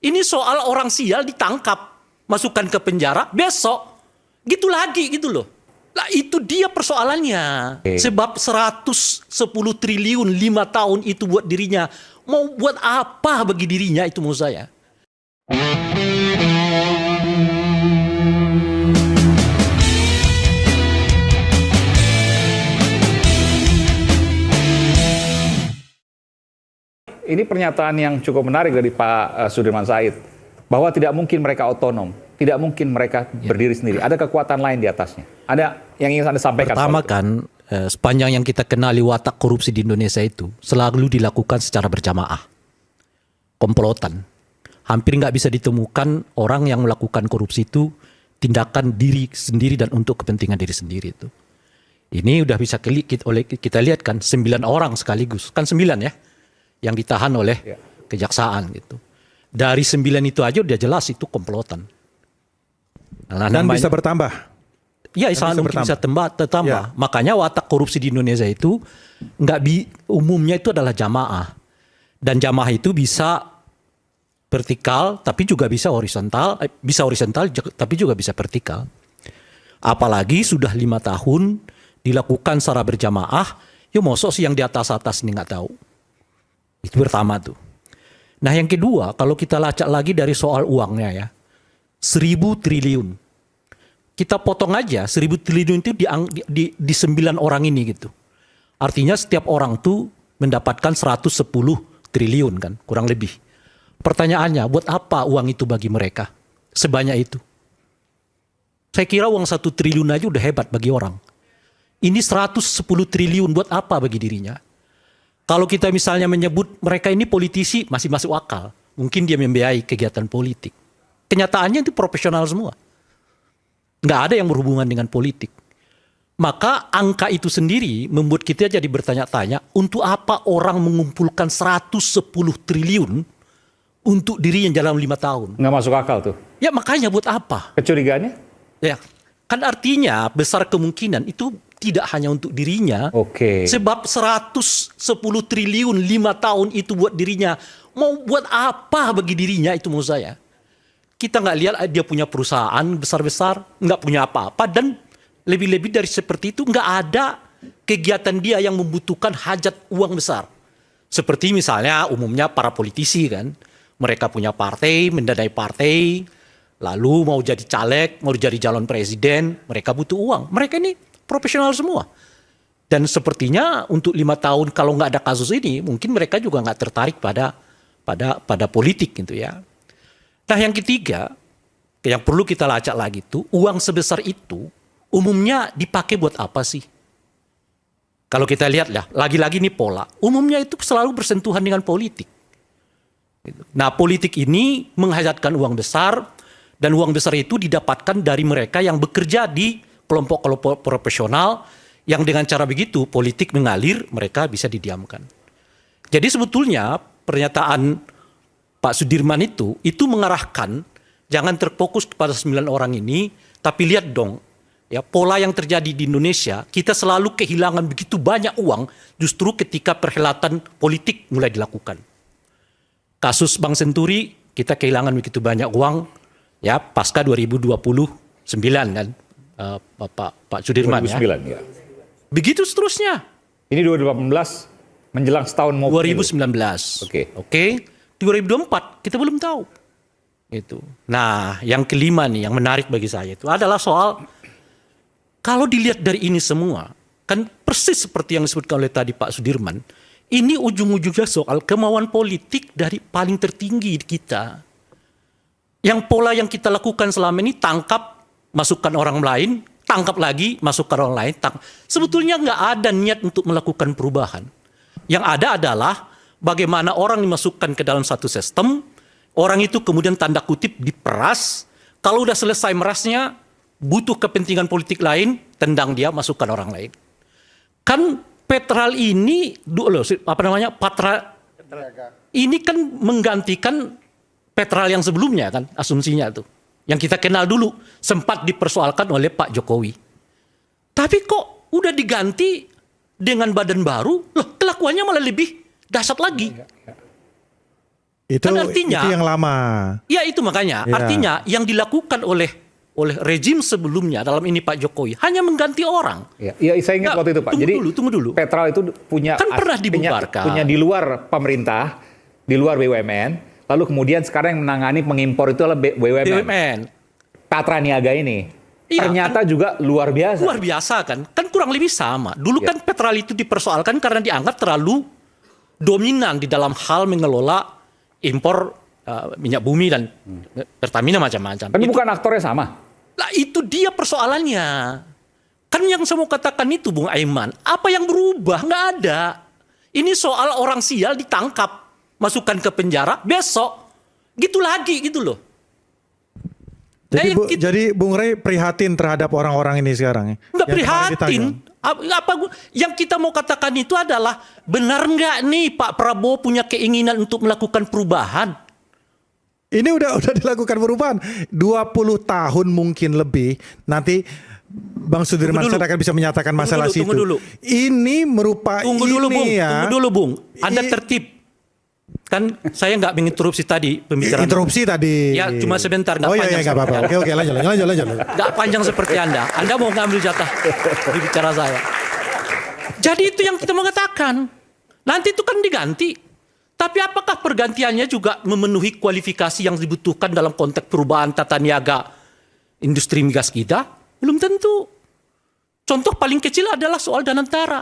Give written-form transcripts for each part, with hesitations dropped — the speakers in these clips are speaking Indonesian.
Ini soal orang sial ditangkap, masukkan ke penjara, besok gitu lagi gitu loh. Lah itu dia persoalannya. Sebab 110 triliun 5 tahun itu buat dirinya. Mau buat apa bagi dirinya itu menurut saya. Ini pernyataan yang cukup menarik dari Pak Sudirman Said, bahwa tidak mungkin mereka otonom, tidak mungkin mereka berdiri sendiri. Ada kekuatan lain di atasnya. Ada yang ingin Anda sampaikan? Pertama kan, sepanjang yang kita kenali watak korupsi di Indonesia itu selalu dilakukan secara berjamaah. Komplotan. Hampir nggak bisa ditemukan orang yang melakukan korupsi itu tindakan diri sendiri dan untuk kepentingan diri sendiri itu. Ini udah bisa kita lihat kan 9 orang sekaligus. Kan 9 ya yang ditahan oleh kejaksaan gitu. Dari 9 itu aja udah jelas itu komplotan. Nah, dan bisa bertambah. Ya, sangat mungkin bisa bertambah. Ya. Makanya watak korupsi di Indonesia itu umumnya itu adalah jamaah. Dan jamaah itu bisa vertikal tapi juga bisa horizontal, tapi juga bisa vertikal. Apalagi sudah 5 tahun dilakukan secara berjamaah, yuk mosok sih yang di atas-atas ini nggak tahu. Itu pertama tuh. Nah yang kedua, kalau kita lacak lagi dari soal uangnya ya, 1.000 triliun. Kita potong aja 1.000 triliun itu di 9 orang ini gitu. Artinya setiap orang tuh mendapatkan 110 triliun kan, kurang lebih. Pertanyaannya, buat apa uang itu bagi mereka? Sebanyak itu. Saya kira uang 1 triliun aja udah hebat bagi orang. Ini 110 triliun buat apa bagi dirinya? Kalau kita misalnya menyebut mereka ini politisi, masih masuk akal. Mungkin dia membiayai kegiatan politik. Kenyataannya itu profesional semua. Nggak ada yang berhubungan dengan politik. Maka angka itu sendiri membuat kita jadi bertanya-tanya, untuk apa orang mengumpulkan 110 triliun untuk dirinya dalam 5 tahun? Nggak masuk akal tuh. Ya makanya buat apa? Kecurigaannya? Ya, kan artinya besar kemungkinan itu tidak hanya untuk dirinya. Sebab 110 triliun 5 tahun itu buat dirinya. Mau buat apa bagi dirinya itu menurut saya. Kita nggak lihat dia punya perusahaan besar-besar, nggak punya apa-apa, dan lebih-lebih dari seperti itu nggak ada kegiatan dia yang membutuhkan hajat uang besar. Seperti misalnya umumnya para politisi kan, mereka punya partai, mendanai partai, lalu mau jadi caleg, mau jadi calon presiden, mereka butuh uang. Mereka ini profesional semua. Dan sepertinya untuk 5 tahun kalau nggak ada kasus ini, mungkin mereka juga nggak tertarik pada politik gitu ya. Nah yang ketiga, yang perlu kita lacak lagi itu, uang sebesar itu umumnya dipakai buat apa sih? Kalau kita lihat lah, lagi-lagi ini pola, umumnya itu selalu bersentuhan dengan politik. Nah politik ini menghajatkan uang besar, dan uang besar itu didapatkan dari mereka yang bekerja di kelompok-kelompok profesional, yang dengan cara begitu politik mengalir, mereka bisa didiamkan. Jadi sebetulnya pernyataan Pak Sudirman itu mengarahkan jangan terfokus kepada 9 orang ini, tapi lihat dong ya pola yang terjadi di Indonesia, kita selalu kehilangan begitu banyak uang justru ketika perhelatan politik mulai dilakukan. Kasus Bank Senturi kita kehilangan begitu banyak uang ya pasca 2029 kan. Pak Sudirman 2009, ya. Begitu seterusnya. Ini 2018 menjelang setahun mau 2019. Oke. 2024 kita belum tahu. Itu. Nah, yang kelima nih yang menarik bagi saya itu adalah soal kalau dilihat dari ini semua, kan persis seperti yang disebutkan oleh tadi Pak Sudirman, ini ujung-ujungnya soal kemauan politik dari paling tertinggi di kita. Yang pola yang kita lakukan selama ini tangkap, masukkan orang lain, tangkap lagi, masukkan orang lain. Sebetulnya nggak ada niat untuk melakukan perubahan. Yang ada adalah bagaimana orang dimasukkan ke dalam satu sistem, orang itu kemudian tanda kutip diperas, kalau udah selesai merasnya, butuh kepentingan politik lain, tendang dia, masukkan orang lain. Kan Petral ini, ini kan menggantikan Petral yang sebelumnya kan, asumsinya tuh. Yang kita kenal dulu, sempat dipersoalkan oleh Pak Jokowi. Tapi kok udah diganti dengan badan baru, loh kelakuannya malah lebih dahsyat lagi. Itu, Kan artinya, itu yang lama. Ya itu makanya, Ya. artinya yang dilakukan oleh rejim sebelumnya dalam ini Pak Jokowi hanya mengganti orang. Ya, saya ingat Nggak, waktu itu Pak. Jadi tunggu dulu. Petral itu punya Kan pernah dibubarkan. punya di luar pemerintah, di luar BUMN. Lalu kemudian sekarang yang menangani mengimpor itu adalah BUMN. Patra Niaga ini. Iya, Ternyata juga luar biasa. Luar biasa kan kurang lebih sama. Dulu kan Petral itu dipersoalkan karena dianggap terlalu dominan di dalam hal mengelola impor minyak bumi dan Pertamina macam-macam. Tapi bukan aktornya sama. Lah itu dia persoalannya. Kan yang saya mau katakan itu Bung Aiman, apa yang berubah? Nggak ada. Ini soal orang sial ditangkap, masukkan ke penjara, besok gitu lagi gitu loh. Jadi Bung Rey prihatin terhadap orang-orang ini sekarang. Nggak Yang kemarin prihatin. Yang kita mau katakan itu adalah benar nggak nih Pak Prabowo punya keinginan untuk melakukan perubahan? Ini udah dilakukan perubahan 20 tahun mungkin lebih. Nanti Bang Sudirman Said akan bisa menyatakan masalah situ. Ini merupakan Tunggu dulu Bung. Anda tertib. Kan saya nggak menginterupsi tadi pembicaraan. Interupsi tadi. Ya cuma sebentar, nggak panjang. Nggak apa-apa. Oke, lanjut. Nggak panjang seperti Anda. Anda mau ngambil jatah bicara saya. Jadi itu yang kita mau katakan. Nanti itu kan diganti. Tapi apakah pergantiannya juga memenuhi kualifikasi yang dibutuhkan dalam konteks perubahan tata niaga industri migas kita? Belum tentu. Contoh paling kecil adalah soal Danantara.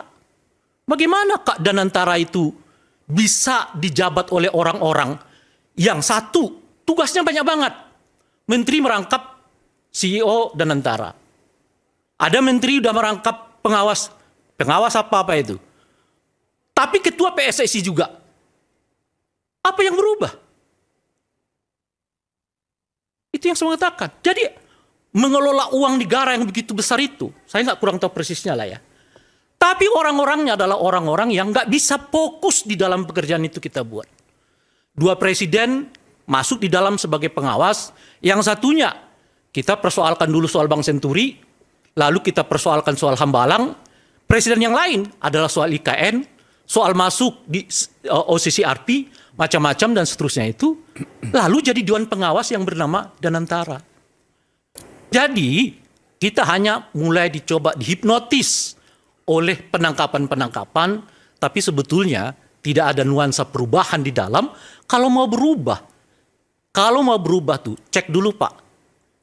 Bagaimana Kak Danantara itu bisa dijabat oleh orang-orang yang satu tugasnya banyak banget. Menteri merangkap CEO Danantara. Ada menteri udah merangkap pengawas apa itu. Tapi ketua PSSI juga. Apa yang berubah? Itu yang saya katakan. Jadi mengelola uang negara yang begitu besar itu, saya nggak kurang tahu persisnya lah ya. Tapi orang-orangnya adalah orang-orang yang nggak bisa fokus di dalam pekerjaan itu kita buat. Dua presiden masuk di dalam sebagai pengawas, yang satunya kita persoalkan dulu soal Bank Senturi, lalu kita persoalkan soal Hambalang, presiden yang lain adalah soal IKN, soal masuk di OCCRP, macam-macam dan seterusnya itu, lalu jadi Dewan Pengawas yang bernama Danantara. Jadi kita hanya mulai dicoba dihipnotis oleh penangkapan-penangkapan, tapi sebetulnya tidak ada nuansa perubahan di dalam. Kalau mau berubah tuh cek dulu Pak,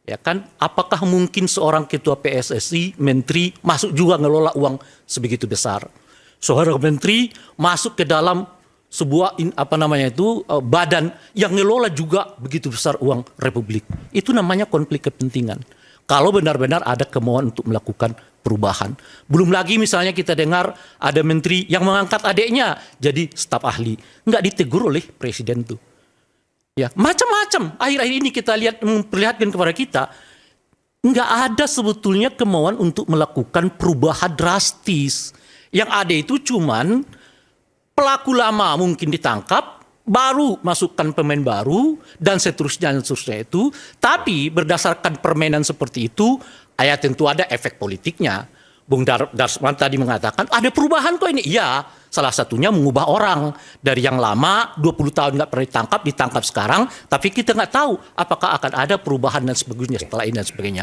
ya kan? Apakah mungkin seorang ketua PSSI, menteri masuk juga ngelola uang sebegitu besar? Seorang menteri masuk ke dalam sebuah badan yang ngelola juga begitu besar uang Republik. Itu namanya konflik kepentingan. Kalau benar-benar ada kemauan untuk melakukan perubahan. Belum lagi misalnya kita dengar ada menteri yang mengangkat adiknya jadi staf ahli. Nggak ditegur oleh presiden tuh. Ya, macam-macam. Akhir-akhir ini kita lihat memperlihatkan kepada kita nggak ada sebetulnya kemauan untuk melakukan perubahan drastis. Yang ada itu cuman pelaku lama mungkin ditangkap, baru masukkan pemain baru dan seterusnya itu. Tapi berdasarkan permainan seperti itu, ya tentu ada efek politiknya. Bung Darsman tadi mengatakan ada perubahan kok ini. Iya, salah satunya mengubah orang dari yang lama 20 tahun nggak pernah ditangkap sekarang. Tapi kita nggak tahu apakah akan ada perubahan dan sebagainya setelah ini dan sebagainya.